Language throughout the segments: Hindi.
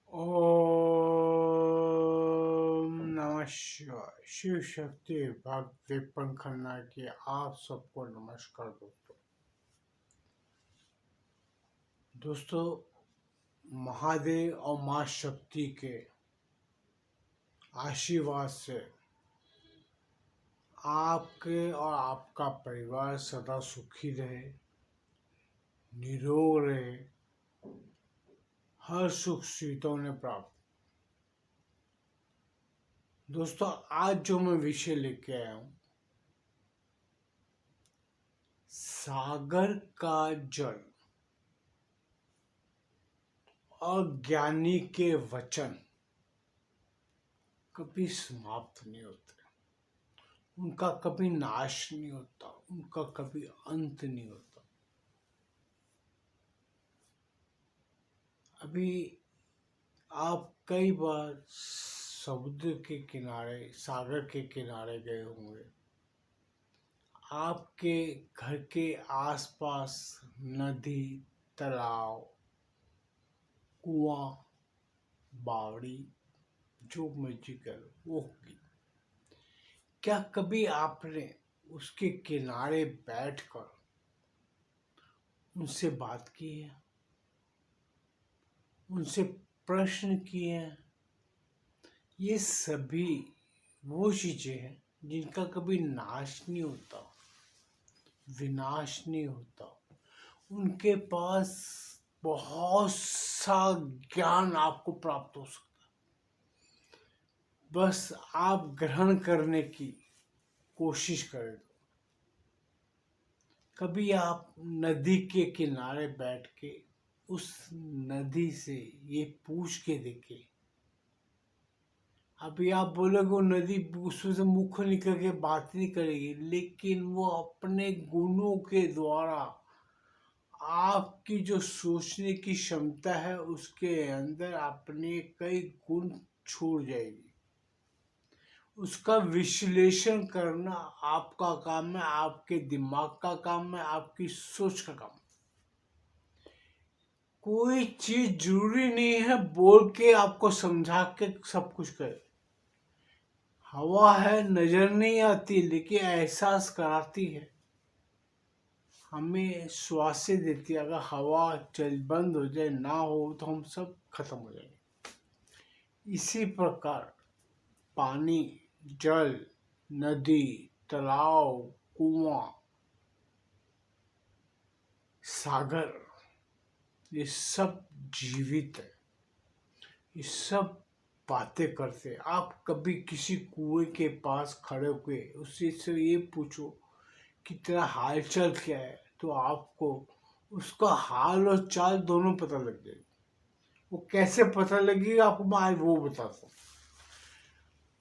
ओम नमः शिवाय। शिव शक्ति भक्त विपन खन्ना की आप सबको नमस्कार दोस्तों। महादेव और माँ शक्ति के आशीर्वाद से आपके और आपका परिवार सदा सुखी रहे, निरोग रहे, हर सुख सुविधाओं ने प्राप्त। दोस्तों, आज जो मैं विषय लेके आया हूँ, सागर का जल और ज्ञानी के वचन कभी समाप्त नहीं होते, उनका कभी नाश नहीं होता, उनका कभी अंत नहीं होता। अभी आप कई बार समुद्र के किनारे, सागर के किनारे गए होंगे। आपके घर के आसपास नदी, तालाब, कुआं, बावड़ी, जो मर्जी करो वो होगी। क्या कभी आपने उसके किनारे बैठकर उनसे बात की है, उनसे प्रश्न किए हैं? ये सभी वो चीजें हैं जिनका कभी नाश नहीं होता, विनाश नहीं होता। उनके पास बहुत सा ज्ञान आपको प्राप्त हो सकता है, बस आप ग्रहण करने की कोशिश करें। कभी आप नदी के किनारे बैठ के उस नदी से ये पूछ के देखे। अभी आप बोलोगे वो नदी उसमें से मुख निकल के बात नहीं करेगी, लेकिन वो अपने गुणों के द्वारा आपकी जो सोचने की क्षमता है उसके अंदर अपने कई गुण छोड़ जाएगी। उसका विश्लेषण करना आपका काम है, आपके दिमाग का काम है, आपकी सोच का काम है। कोई चीज जरूरी नहीं है बोल के आपको समझा के सब कुछ करे। हवा है, नजर नहीं आती लेकिन एहसास कराती है, हमें श्वास देती है। अगर हवा चल बंद हो जाए, ना हो तो हम सब खत्म हो जाएंगे। इसी प्रकार पानी, जल, नदी, तालाब, कुआं, सागर, ये सब जीवित है, ये सब बातें करते। आप कभी किसी कुएं के पास खड़े हुए उससे से ये पूछो कि तेरा हाल चाल क्या है, तो आपको उसका हाल और चाल दोनों पता लग जाएगी। वो कैसे पता लगेगा आपको मैं आज वो बताता हूँ।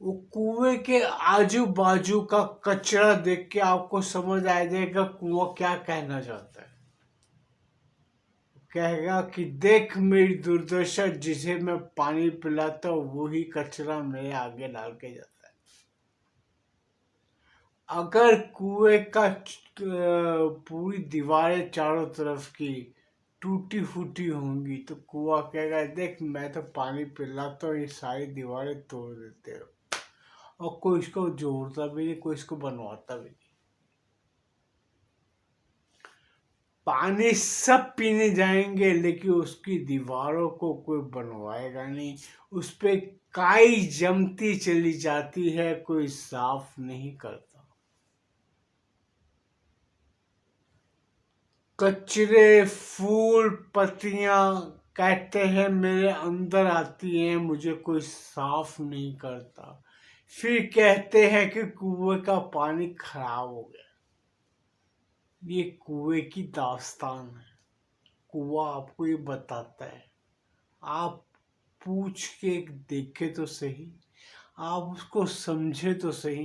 वो कुएं के आजू बाजू का कचरा देख के आपको समझ आ जाएगा कुआं क्या कहना चाहता है। कहेगा कि देख मेरी दुर्दशा, जिसे मैं पानी पिलाता हूँ वही कचरा मेरे आगे डाल के जाता है। अगर कुएं का पूरी दीवारें चारों तरफ की टूटी फूटी होंगी तो कुआं कहेगा देख मैं तो पानी पिलाता हूँ, ये सारी दीवारें तोड़ देते हो। और कोई इसको जोड़ता भी नहीं, कोई इसको बनवाता भी नहीं। पानी सब पीने जाएंगे लेकिन उसकी दीवारों को कोई बनवाएगा नहीं। उस पे काई जमती चली जाती है, कोई साफ नहीं करता। कचरे, फूल, पत्तियां कहते हैं मेरे अंदर आती हैं, मुझे कोई साफ नहीं करता। फिर कहते हैं कि कुएं का पानी खराब हो गया। ये कुएं की दास्तान है। कुआं आपको ये बताता है। आप पूछ के देखे तो सही, आप उसको समझे तो सही।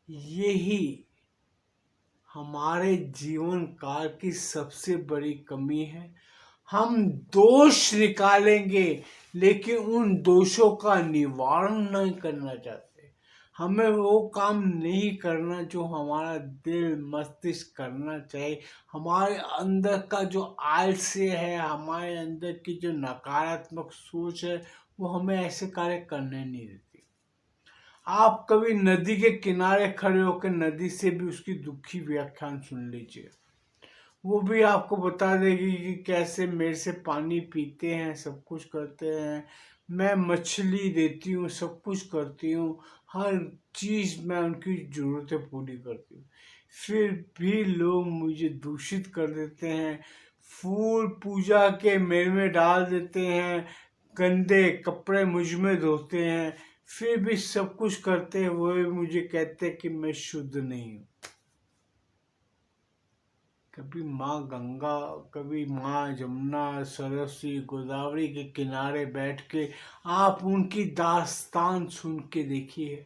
यही हमारे जीवन काल की सबसे बड़ी कमी है। हम दोष निकालेंगे लेकिन उन दोषों का निवारण नहीं करना चाहते। हमें वो काम नहीं करना जो हमारा दिल मस्तिष्क करना चाहिए। हमारे अंदर का जो आलस्य है, हमारे अंदर की जो नकारात्मक सोच है, वो हमें ऐसे कार्य करने नहीं देती। आप कभी नदी के किनारे खड़े होकर नदी से भी उसकी दुखी व्याख्यान सुन लीजिए। वो भी आपको बता देगी कि कैसे मेरे से पानी पीते हैं, सब कुछ करते हैं, मैं मछली देती हूँ, सब कुछ करती हूँ, हर चीज़ मैं उनकी ज़रूरतें पूरी करती हूँ, फिर भी लोग मुझे दूषित कर देते हैं, फूल पूजा के मेरे में डाल देते हैं, गंदे कपड़े मुझ में धोते हैं, फिर भी सब कुछ करते हुए मुझे कहते हैं कि मैं शुद्ध नहीं हूँ। कभी माँ गंगा, कभी माँ जमुना, सरस्वती, गोदावरी के किनारे बैठ के आप उनकी दास्तान सुन के देखिए।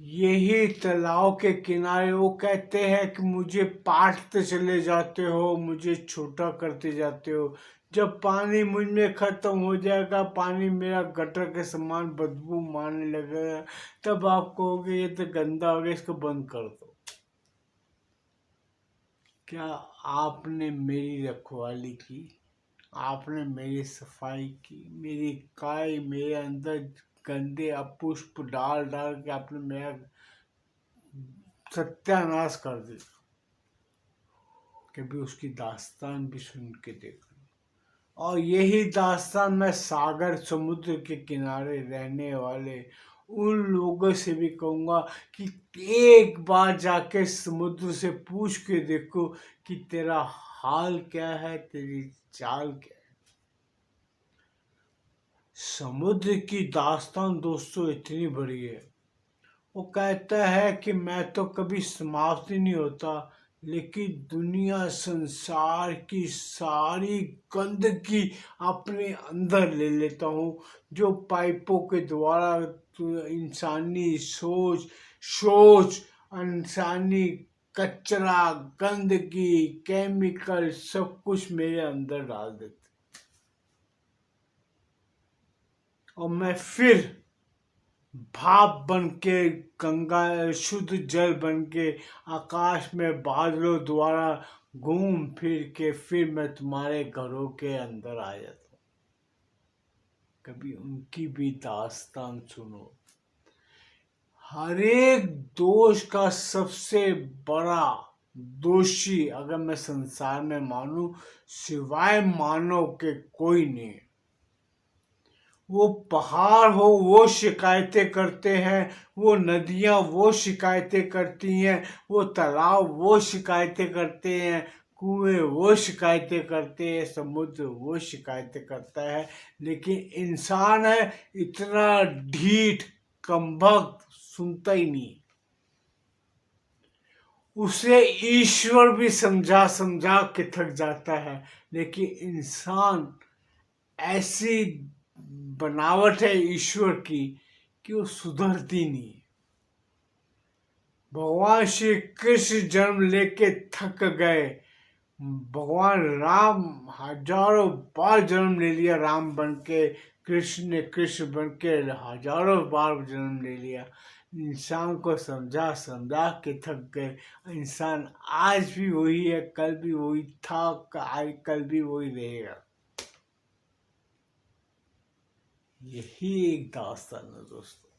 यही तालाब के किनारे वो कहते हैं कि मुझे पाटते चले जाते हो, मुझे छोटा करते जाते हो, जब पानी मुझ में खत्म हो जाएगा, पानी मेरा गटर के समान बदबू मारने लगेगा, तब आप कहोगे ये तो गंदा हो गया, इसको बंद कर दो। क्या आपने मेरी रखवाली की? आपने मेरी सफाई की? मेरी काय मेरे अंदर गंदे अपुष्प डाल डाल के आपने मेरा सत्यानाश कर दिया। कभी उसकी दास्तान भी सुन के देखो। और यही दास्तान मैं सागर समुद्र के किनारे रहने वाले उन लोगों से भी कहूँगा कि एक बार जाके समुद्र से पूछ के देखो कि तेरा हाल क्या है, तेरी चाल क्या है। समुद्र की दास्तान दोस्तों इतनी बड़ी है। वो कहता है कि मैं तो कभी समाप्त ही नहीं होता, लेकिन दुनिया संसार की सारी गंदगी अपने अंदर ले लेता हूँ, जो पाइपों के द्वारा इंसानी सोच सोच इंसानी कचरा, गंदगी, केमिकल सब कुछ मेरे अंदर डाल देते, और मैं फिर भाप बन के गंगा शुद्ध जल बन के आकाश में बादलों द्वारा घूम फिर के फिर मैं तुम्हारे घरों के अंदर आ जाता हूँ। कभी उनकी भी दास्तान सुनो। हर एक दोष का सबसे बड़ा दोषी अगर मैं संसार में मानूं, सिवाय मानव के कोई नहीं। वो पहाड़ हो वो शिकायतें करते हैं, वो नदियाँ वो शिकायतें करती हैं, वो तालाब वो शिकायतें करते हैं, कुएं वो शिकायतें करते हैं, समुद्र वो शिकायतें करता है, लेकिन इंसान है इतना ढीठ, कमबख्त, सुनता ही नहीं। उसे ईश्वर भी समझा समझा के थक जाता है, लेकिन इंसान ऐसी बनावट है ईश्वर की कि वो सुधरती नहीं। भगवान श्री कृष्ण जन्म लेके थक गए, भगवान राम हजारों बार जन्म ले लिया, राम बन के, कृष्ण ने कृष्ण बन के हजारों बार जन्म ले लिया, इंसान को समझा समझा के थक गए। इंसान आज भी वही है, कल भी वही था, कल भी वही रहेगा। यही एक दास्तान है दोस्तों,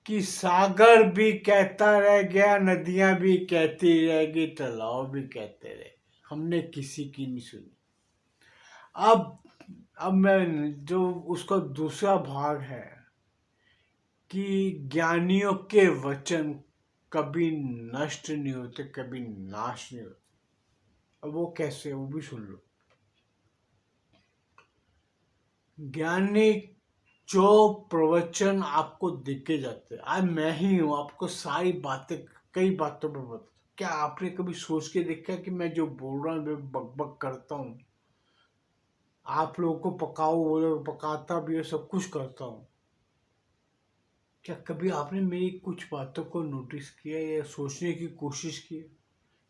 कि सागर भी कहता रह गया, नदियां भी कहती रहेगी, तालाब भी कहते रहे, हमने किसी की नहीं सुनी। अब मैं जो उसका दूसरा भाग है कि ज्ञानियों के वचन कभी नष्ट नहीं होते, कभी नाश नहीं होते। अब वो कैसे, वो भी सुन लो। ज्ञानी जो प्रवचन आपको दिखे जाते हैं, आज मैं ही हूँ आपको सारी बातें, कई बातों पर बता। क्या आपने कभी सोच के देखा कि मैं जो बोल रहा हूँ मैं बकबक करता हूँ, आप लोगों को पकाओ बोलो पकाता भी है, सब कुछ करता हूँ। क्या कभी आपने मेरी कुछ बातों को नोटिस किया या सोचने की कोशिश की?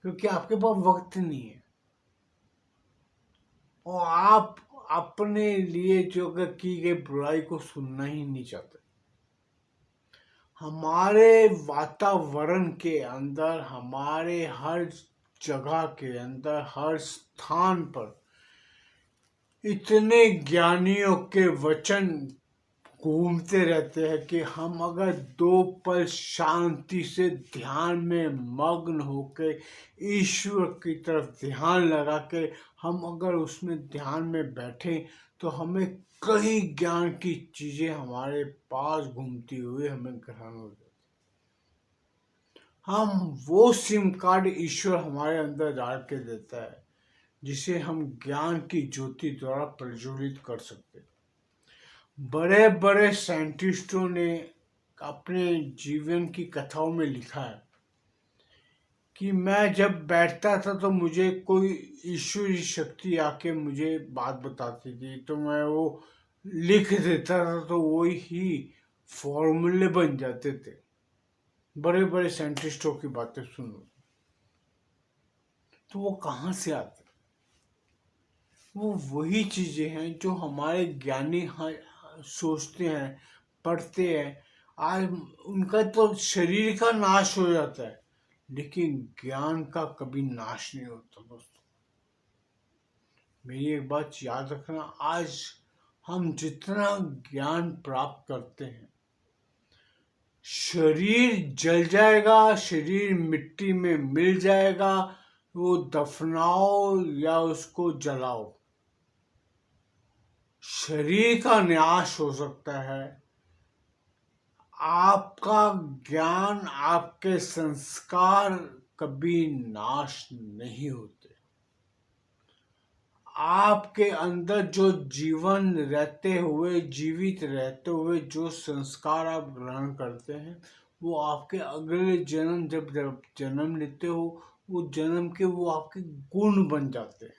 क्योंकि आपके पास वक्त नहीं है, और अपने लिए जो अगर की गई बुराई को सुनना ही नहीं चाहते। हमारे वातावरण के अंदर, हमारे हर जगह के अंदर, हर स्थान पर इतने ज्ञानियों के वचन घूमते रहते हैं कि हम अगर 2 पल शांति से ध्यान में मग्न होकर ईश्वर की तरफ ध्यान लगा के हम अगर उसमें ध्यान में बैठे तो हमें कई ज्ञान की चीजें हमारे पास घूमती हुई हमें ग्रहण हो जाती। हम वो सिम कार्ड ईश्वर हमारे अंदर डाल के देता है जिसे हम ज्ञान की ज्योति द्वारा प्रज्वलित कर सकते हैं। बड़े बड़े साइंटिस्टों ने अपने जीवन की कथाओं में लिखा है कि मैं जब बैठता था तो मुझे कोई ईश्वरीय शक्ति आके मुझे बात बताती थी, तो मैं वो लिख देता था तो वही ही फॉर्मूले बन जाते थे। बड़े बड़े साइंटिस्टों की बातें सुनो तो वो कहाँ से आते? वो वही चीजें हैं जो हमारे ज्ञानी सोचते हैं, पढ़ते हैं। आज उनका तो शरीर का नाश हो जाता है लेकिन ज्ञान का कभी नाश नहीं होता। दोस्तों, मेरी एक बात याद रखना, आज हम जितना ज्ञान प्राप्त करते हैं, शरीर जल जाएगा, शरीर मिट्टी में मिल जाएगा, वो दफनाओ या उसको जलाओ, शरीर का नाश हो सकता है। आपका ज्ञान, आपके संस्कार कभी नाश नहीं होते। आपके अंदर जो जीवन रहते हुए, जीवित रहते हुए जो संस्कार आप ग्रहण करते हैं, वो आपके अगले जन्म जब जन्म लेते हो, वो जन्म के वो आपके गुण बन जाते हैं।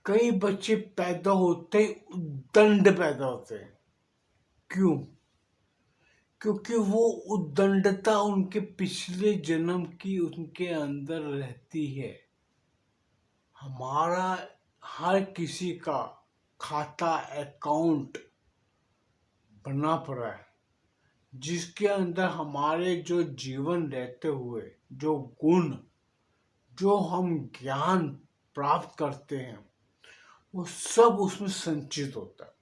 कई बच्चे पैदा होते ही उद्दंड पैदा होते हैं। क्यों? क्योंकि वो उद्दंडता उनके पिछले जन्म की उनके अंदर रहती है। हमारा हर किसी का खाता, अकाउंट बना पड़ा है जिसके अंदर हमारे जो जीवन रहते हुए जो गुण, जो हम ज्ञान प्राप्त करते हैं, वो सब उसमें संचित होता है।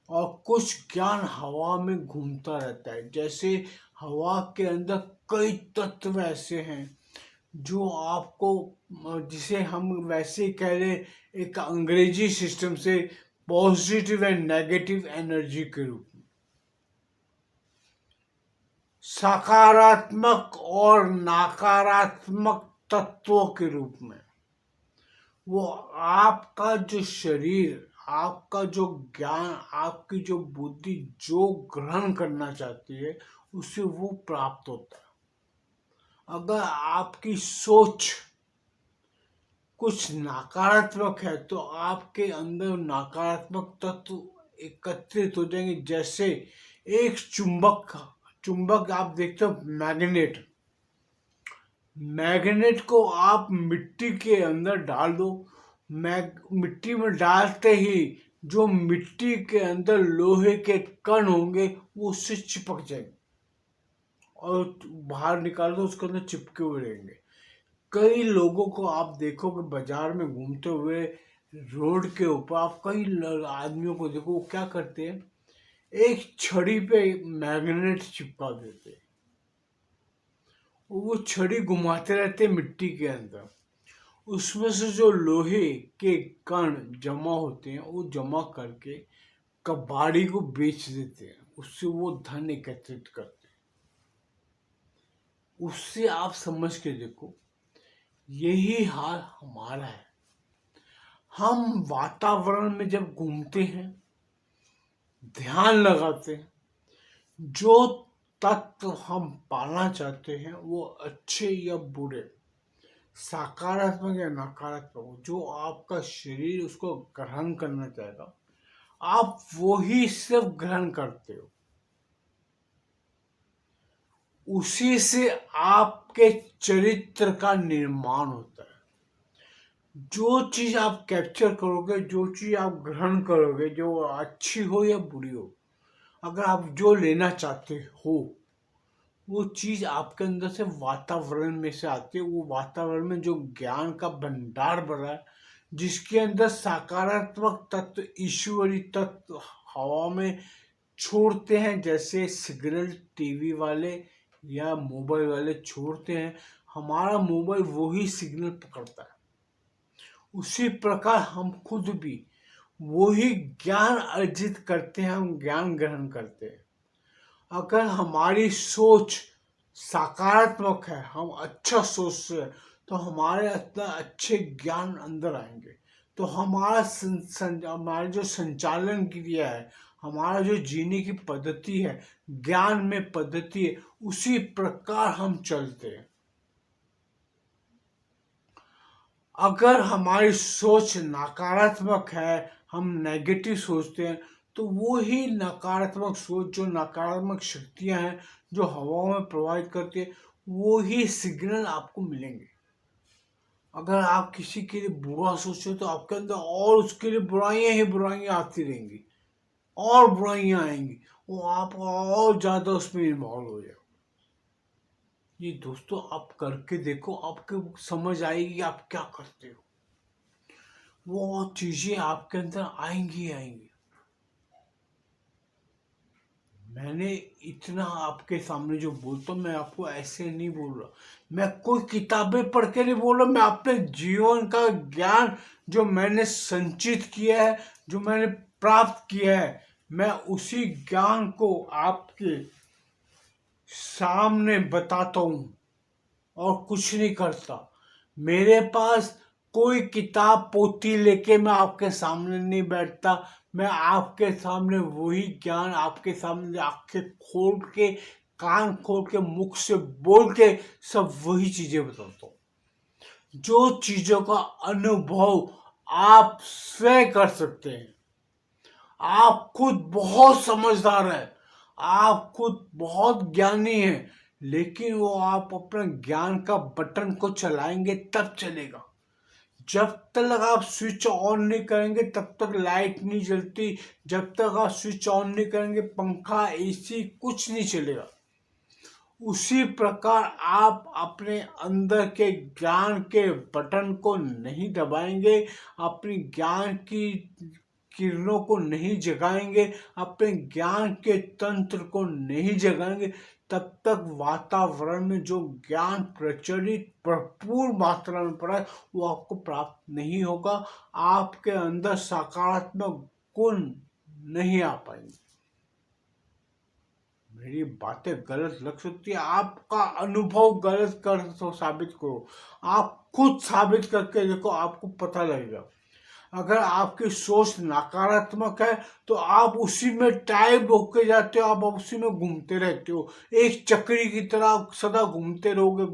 और कुछ ज्ञान हवा में घूमता रहता है। जैसे हवा के अंदर कई तत्व ऐसे हैं जो आपको, जिसे हम वैसे कह लें एक अंग्रेजी सिस्टम से, पॉजिटिव एंड नेगेटिव एनर्जी के रूप में, सकारात्मक और नकारात्मक तत्वों के रूप में, वो आपका जो शरीर, आपका जो ज्ञान, आपकी जो बुद्धि जो ग्रहण करना चाहती है उससे वो प्राप्त होता है। अगर आपकी सोच कुछ नकारात्मक है तो आपके अंदर नकारात्मक तत्व एकत्रित हो जाएंगे। जैसे एक चुंबक आप देखते हो, मैग्नेट को आप मिट्टी के अंदर डाल दो, मिट्टी में डालते ही जो मिट्टी के अंदर लोहे के कण होंगे वो उससे चिपक जाएंगे और बाहर निकाल दो उसके अंदर चिपके हुए रहेंगे। कई लोगों को आप देखोगे बाजार में घूमते हुए, रोड के ऊपर आप कई आदमियों को देखो, वो क्या करते हैं, एक छड़ी पे मैग्नेट चिपका देते हैं। वो छड़ी घुमाते रहते मिट्टी के अंदर, उसमें से जो लोहे के कण जमा होते हैं वो जमा करके कबाड़ी को बेच देते हैं, उससे वो धन एकत्रित करते हैं। उससे आप समझ के देखो, यही हाल हमारा है। हम वातावरण में जब घूमते हैं, ध्यान लगाते हैं, जो तत्व हम पाना चाहते हैं वो अच्छे या बुरे, सकारात्मक या नकारात्मक, जो आपका शरीर उसको ग्रहण करना चाहेगा, आप वही सिर्फ ग्रहण करते हो। उसी से आपके चरित्र का निर्माण होता है। जो चीज आप कैप्चर करोगे, जो चीज आप ग्रहण करोगे, जो अच्छी हो या बुरी हो, अगर आप जो लेना चाहते हो, वो चीज आपके अंदर से वातावरण में से आती है। वो वातावरण में जो ज्ञान का भंडार भरा है, जिसके अंदर सकारात्मक तत्व, ईश्वरी तत्व हवा में छोड़ते हैं, जैसे सिग्नल टीवी वाले या मोबाइल वाले छोड़ते हैं, हमारा मोबाइल वही सिग्नल पकड़ता है। उसी प्रकार हम खुद भी वही ज्ञान अर्जित करते हैं, हम ज्ञान ग्रहण करते हैं। अगर हमारी सोच सकारात्मक है, हम अच्छा सोचते हैं, तो हमारे अंदर अच्छे ज्ञान अंदर आएंगे। तो हमारा जो संचालन क्रिया है, हमारा जो जीने की पद्धति है, ज्ञान में पद्धति है, उसी प्रकार हम चलते हैं। अगर हमारी सोच नकारात्मक है, हम नेगेटिव सोचते हैं, तो वो ही नकारात्मक सोच, जो नकारात्मक शक्तियां हैं, जो हवा में प्रवाहित करती है, वो ही सिग्नल आपको मिलेंगे। अगर आप किसी के लिए बुरा सोचो, तो आपके अंदर और उसके लिए बुराइयां ही बुराइयां आती रहेंगी, और बुराइयां आएंगी, वो आप और ज्यादा उसमें इन्वॉल्व हो जाओ। ये दोस्तों आप करके देखो, आपको समझ आएगी आप क्या करते हो। वो चीजें आपके अंदर आएंगी आएंगी। मैंने इतना आपके सामने जो बोलता हूँ, मैं आपको ऐसे नहीं बोल रहा, मैं कोई किताबें पढ़ के नहीं बोल रहा, मैं अपने जीवन का ज्ञान जो मैंने संचित किया है, जो मैंने प्राप्त किया है, मैं उसी ज्ञान को आपके सामने बताता हूँ और कुछ नहीं करता। मेरे पास कोई किताब पोथी लेके मैं आपके सामने नहीं बैठता। मैं आपके सामने वही ज्ञान, आपके सामने आंखें खोल के, कान खोल के, मुख से बोल के सब वही चीजें बताता हूँ, जो चीजों का अनुभव आप स्वयं कर सकते हैं। आप खुद बहुत समझदार हैं, आप खुद बहुत ज्ञानी हैं, लेकिन वो आप अपने ज्ञान का बटन को चलाएंगे तब चलेगा। जब तक आप स्विच ऑन नहीं करेंगे तब तक लाइट नहीं जलती। जब तक आप स्विच ऑन नहीं करेंगे, पंखा, एसी कुछ नहीं चलेगा। उसी प्रकार आप अपने अंदर के ज्ञान के बटन को नहीं दबाएंगे, अपनी ज्ञान की किरणों को नहीं जगाएंगे, अपने ज्ञान के तंत्र को नहीं जगाएंगे, तब तक वातावरण में जो ज्ञान प्रचलित भरपूर मात्रा में पड़ा है, वो आपको प्राप्त नहीं होगा। आपके अंदर सकारात्मक गुण नहीं आ पाएंगे। मेरी बातें गलत लग सकती है, आपका अनुभव गलत कर तो साबित करो, आप खुद साबित करके देखो, आपको पता लगेगा। अगर आपकी सोच नकारात्मक है, तो आप उसी में टाइप होके जाते हो, आप उसी में घूमते रहते हो, एक चक्री की तरह सदा घूमते रहोगे,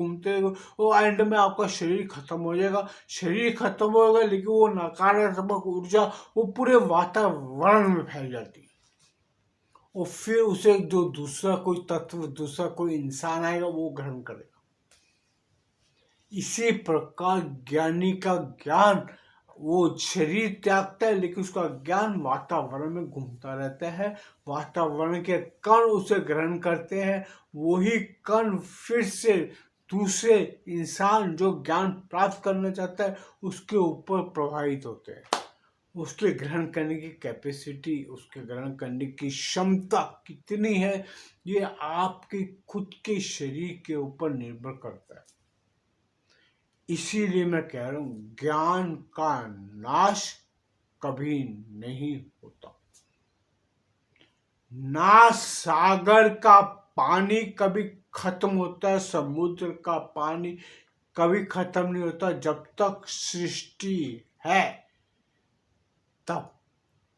वो एंड में आपका शरीर खत्म हो जाएगा। शरीर खत्म होगा, लेकिन वो नकारात्मक ऊर्जा वो पूरे वातावरण में फैल जाती है, और फिर उसे जो दूसरा कोई तत्व, दूसरा कोई इंसान आएगा, वो ग्रहण करेगा। इसी प्रकार ज्ञानी का ज्ञान, वो शरीर त्यागता है, लेकिन उसका ज्ञान वातावरण में घूमता रहता है। वातावरण के कण उसे ग्रहण करते हैं, वही कण फिर से दूसरे इंसान जो ज्ञान प्राप्त करना चाहता है उसके ऊपर प्रभावित होते हैं। उसके ग्रहण करने की कैपेसिटी, उसके ग्रहण करने की क्षमता कितनी है, ये आपके खुद के शरीर के ऊपर निर्भर करता है। इसीलिए मैं कह रहा हूं, ज्ञान का नाश कभी नहीं होता। ना सागर का पानी कभी खत्म होता है, समुद्र का पानी कभी खत्म नहीं होता। जब तक सृष्टि है तब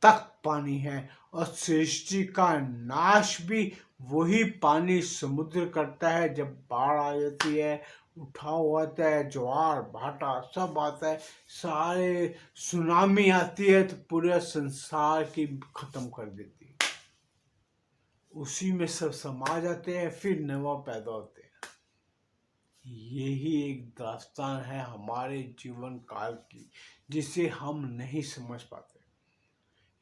तक पानी है, और सृष्टि का नाश भी वही पानी समुद्र करता है। जब बाढ़ आ जाती है, उठाव आता है, ज्वार भाटा सब आता है, सारे सुनामी आती है, तो पूरे संसार की खत्म कर देती है। उसी में सब समा जाते हैं, फिर नवा पैदा होते हैं। यही एक दास्तान है हमारे जीवन काल की, जिसे हम नहीं समझ पाते।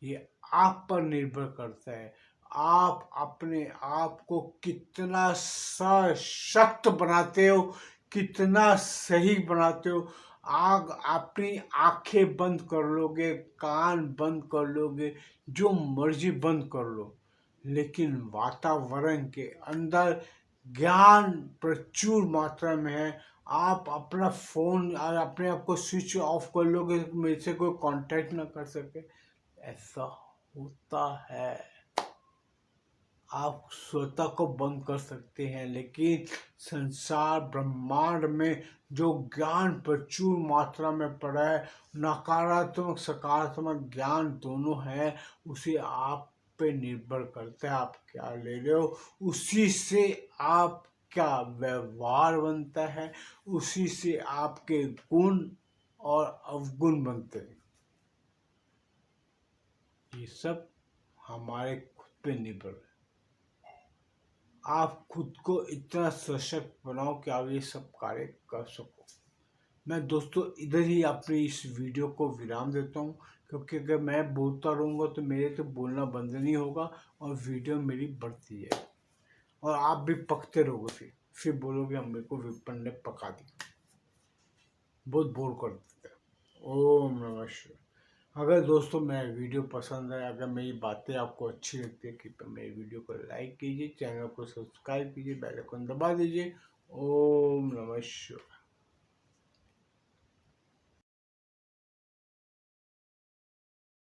ये आप पर निर्भर करता है, आप अपने आप को कितना सशक्त बनाते हो, कितना सही बनाते हो। आग अपनी आंखें बंद कर लोगे, कान बंद कर लोगे, जो मर्जी बंद कर लो, लेकिन वातावरण के अंदर ज्ञान प्रचुर मात्रा में है। आप अपना फोन अपने आप को स्विच ऑफ कर लोगे, मेरे से कोई कांटेक्ट ना कर सके, ऐसा होता है। आप स्वतः को बंद कर सकते हैं, लेकिन संसार ब्रह्मांड में जो ज्ञान प्रचुर मात्रा में पड़ा है, नकारात्मक सकारात्मक ज्ञान दोनों है, उसे आप पे निर्भर करता है आप क्या ले रहे हो। उसी से आप क्या व्यवहार बनता है, उसी से आपके गुण और अवगुण बनते हैं। ये सब हमारे खुद पे निर्भर है। आप खुद को इतना सशक्त बनाओ कि आप ये सब कार्य कर सको। मैं दोस्तों इधर ही अपनी इस वीडियो को विराम देता हूँ, क्योंकि अगर मैं बोलता रहूँगा तो मेरे तो बोलना बंद नहीं होगा और वीडियो मेरी बढ़ती है, और आप भी पकते रहोगे, फिर बोलोगे हम मेरे को विपन ने पका दिया, बहुत बोर कर देता है। ओम नमः शिवाय। अगर दोस्तों मेरा वीडियो पसंद है, अगर मेरी बातें आपको अच्छी लगती है, कृपया मेरी वीडियो को लाइक कीजिए, चैनल को सब्सक्राइब कीजिए, बेल आइकन दबा दीजिए। ओम नमः शिवाय।